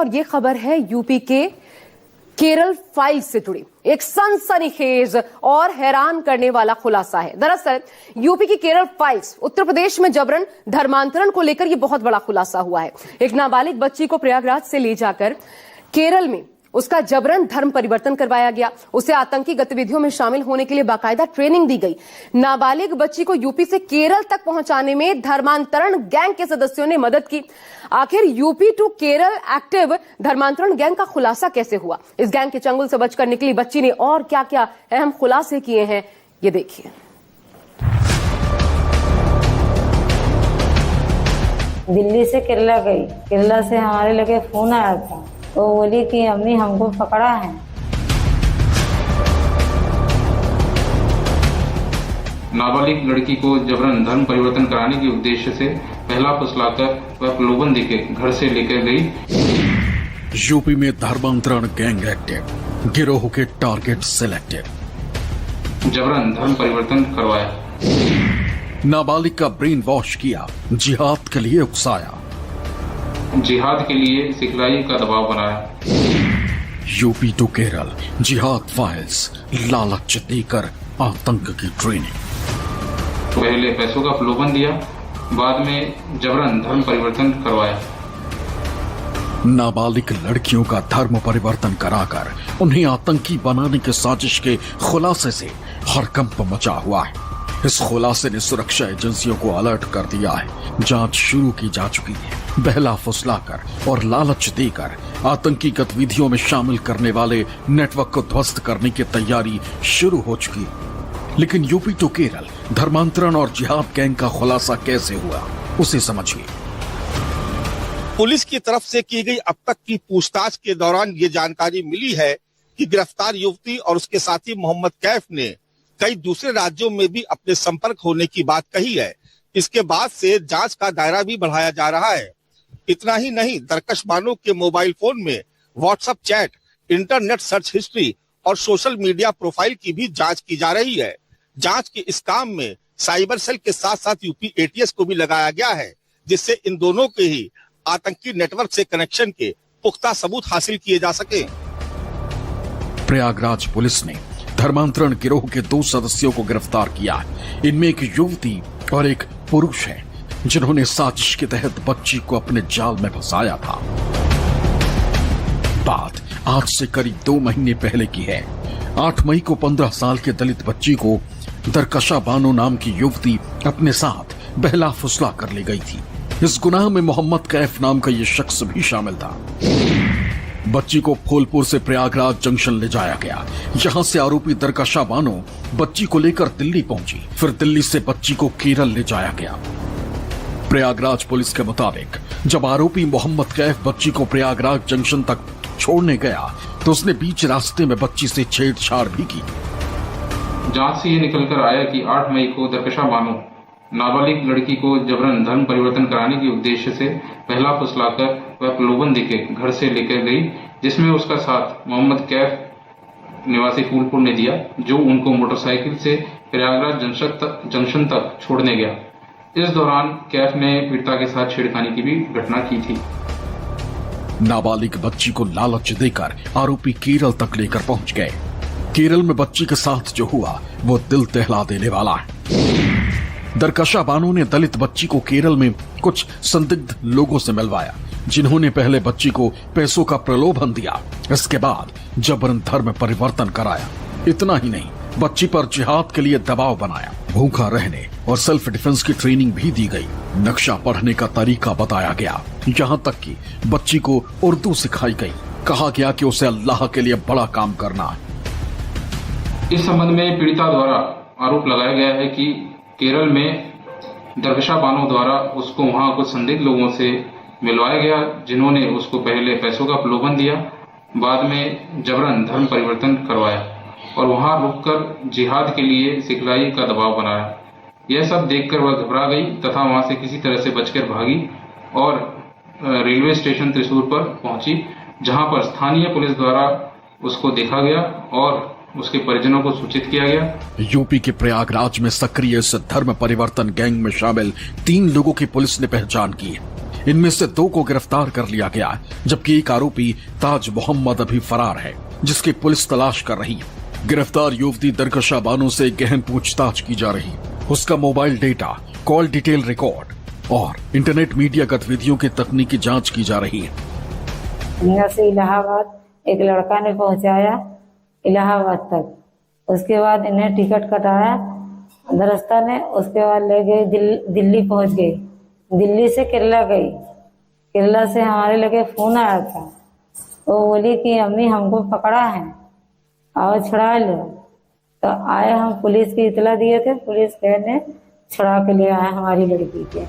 और ये खबर है यूपी के केरल फाइल से जुड़ी। एक सनसनीखेज और हैरान करने वाला खुलासा है। दरअसल यूपी की केरल फाइल्स, उत्तर प्रदेश में जबरन धर्मांतरण को लेकर यह बहुत बड़ा खुलासा हुआ है। एक नाबालिग बच्ची को प्रयागराज से ले जाकर केरल में उसका जबरन धर्म परिवर्तन करवाया गया। उसे आतंकी गतिविधियों में शामिल होने के लिए बाकायदा ट्रेनिंग दी गई। नाबालिग बच्ची को यूपी से केरल तक पहुंचाने में धर्मांतरण गैंग के सदस्यों ने मदद की। आखिर यूपी टू केरल एक्टिव धर्मांतरण गैंग का खुलासा कैसे हुआ? इस गैंग के चंगुल से बचकर निकली बच्ची ने और क्या क्या अहम खुलासे किए हैं, ये देखिए। दिल्ली से केरला गई। केरला से हमारे लगे फोन आया था, तो बोली कि अम्मी हमको पकड़ा है। नाबालिग लड़की को जबरन धर्म परिवर्तन कराने के उद्देश्य से पहला फुसलाकर वह प्रलोभन देके घर से लेकर गई। यूपी में धर्मांतरण गैंग एक्टिव, गिरोह के टारगेट सिलेक्टेड। जबरन धर्म परिवर्तन करवाया, नाबालिग का ब्रेन वॉश किया, जिहाद के लिए उकसाया, जिहाद के लिए सिखलाई का दबाव बनाया। यूपी टू केरल जिहाद फाइल्स, लालच देकर आतंक की ट्रेनिंग। पहले पैसों का प्रलोभन दिया, बाद में जबरन धर्म परिवर्तन करवाया। नाबालिग लड़कियों का धर्म परिवर्तन कराकर उन्हें आतंकी बनाने की साजिश के खुलासे से हड़कंप मचा हुआ है। इस खुलासे ने सुरक्षा एजेंसियों को अलर्ट कर दिया है। जांच शुरू की जा चुकी है। बहला फुसलाकर और लालच देकर आतंकी गतिविधियों में शामिल करने वाले नेटवर्क को ध्वस्त करने की तैयारी शुरू हो चुकी है। लेकिन यूपी टू केरल धर्मांतरण और जिहाद गैंग का खुलासा कैसे हुआ, उसे समझिए। पुलिस की तरफ से की गई अब तक की पूछताछ के दौरान ये जानकारी मिली है कि गिरफ्तार युवती और उसके साथी मोहम्मद कैफ ने कई दूसरे राज्यों में भी अपने संपर्क होने की बात कही है। इसके बाद से जांच का दायरा भी बढ़ाया जा रहा है। इतना ही नहीं, दरकश बानो के मोबाइल फोन में WhatsApp chat, internet search history और सोशल मीडिया प्रोफाइल की भी जांच की जा रही है। जांच के इस काम में साइबर सेल के साथ साथ यूपी एटीएस को भी लगाया गया है, जिससे इन दोनों के ही आतंकी नेटवर्क से कनेक्शन के पुख्ता सबूत हासिल किए जा सके। प्रयागराज पुलिस ने धर्मांतरण गिरोह के 2 सदस्यों को गिरफ्तार किया है। इनमें एक युवती और एक पुरुष है, जिन्होंने साजिश के तहत बच्ची को अपने जाल में फंसाया था। बात आज से करीब 2 महीने पहले की है। 8 मई को 15 साल के दलित बच्ची को दरकशा बानो नाम की युवती अपने साथ बहला फुसला कर ले गई थी। इस गुनाह में मोहम्मद कैफ नाम का ये शख्स भी शामिल था। बच्ची को फूलपुर से प्रयागराज जंक्शन ले जाया गया। यहाँ से आरोपी दरकशा बानो बच्ची को लेकर दिल्ली पहुंची। फिर दिल्ली से बच्ची को केरल ले जाया गया। प्रयागराज पुलिस के मुताबिक जब आरोपी मोहम्मद कैफ बच्ची को प्रयागराज जंक्शन तक छोड़ने गया तो उसने बीच रास्ते में बच्ची से छेड़छाड़ भी की। जांच से ये निकलकर आया कि 8 मई को दरकशा बानो नाबालिग लड़की को जबरन धर्म परिवर्तन कराने के उद्देश्य से पहला फुसलाकर वह प्रलोभन देके घर से लेकर गई, जिसमें उसका साथ मोहम्मद कैफ निवासी फूलपुर ने दिया, जो उनको मोटरसाइकिल से प्रयागराज जंक्शन तक छोड़ने गया। इस दौरान कैफ ने पीड़िता के साथ छेड़खानी की भी घटना की थी। नाबालिग बच्ची को लालच देकर आरोपी केरल तक लेकर पहुंच गए। केरल में बच्ची के साथ जो हुआ वो दिल दहला देने वाला है। दरकशा बानो ने दलित बच्ची को केरल में कुछ संदिग्ध लोगों से मिलवाया, जिन्होंने पहले बच्ची को पैसों का प्रलोभन दिया। इसके बाद जबरन धर्म परिवर्तन कराया। इतना ही नहीं, बच्ची पर जिहाद के लिए दबाव बनाया। भूखा रहने और सेल्फ डिफेंस की ट्रेनिंग भी दी गई। नक्शा पढ़ने का तरीका बताया गया। यहाँ तक कि बच्ची को उर्दू सिखाई गई। कहा गया कि उसे अल्लाह के लिए बड़ा काम करना है। इस संबंध में पीड़िता द्वारा आरोप लगाया गया है कि केरल में दरकशा बानो द्वारा उसको वहां कुछ संदिग्ध लोगों से मिलवाया गया, जिन्होंने उसको पहले पैसों का प्रलोभन दिया, बाद में जबरन धर्म परिवर्तन करवाया और वहां रुककर जिहाद के लिए सिखलाई का दबाव बनाया। यह सब देखकर वह घबरा गई तथा वहां से किसी तरह से बचकर भागी और रेलवे स्टेशन त्रिशूर पर पहुंची, जहां पर स्थानीय पुलिस द्वारा उसको देखा गया और उसके परिजनों को सूचित किया गया। यूपी के प्रयागराज में सक्रिय इस धर्म परिवर्तन गैंग में शामिल 3 लोगों की पुलिस ने पहचान की है। इनमें से 2 को गिरफ्तार कर लिया गया, जबकि एक आरोपी ताज मोहम्मद अभी फरार है, जिसकी पुलिस तलाश कर रही है। गिरफ्तार युवती दरकशा बानो से गहन पूछताछ की जा रही है। उसका mobile data, call detail record और इंटरनेट मीडिया गतिविधियों की तकनीकी जांच की जा रही है। यहाँ से इलाहाबाद एक लड़का ने पहुंचाया इलाहाबाद तक, उसके बाद इन्हें टिकट कटाया दरस्ता ने, उसके बाद ले गए दिल्ली पहुंच गई। दिल्ली से केरला गई, केरला से हमारे लगे फोन आया था, वो बोली कि अम्मी हमको पकड़ा है, आओ छुड़ा लो। तो आए, हम पुलिस की इतला दिए थे, पुलिस ने छुड़ा के ले आए हमारी लड़की के।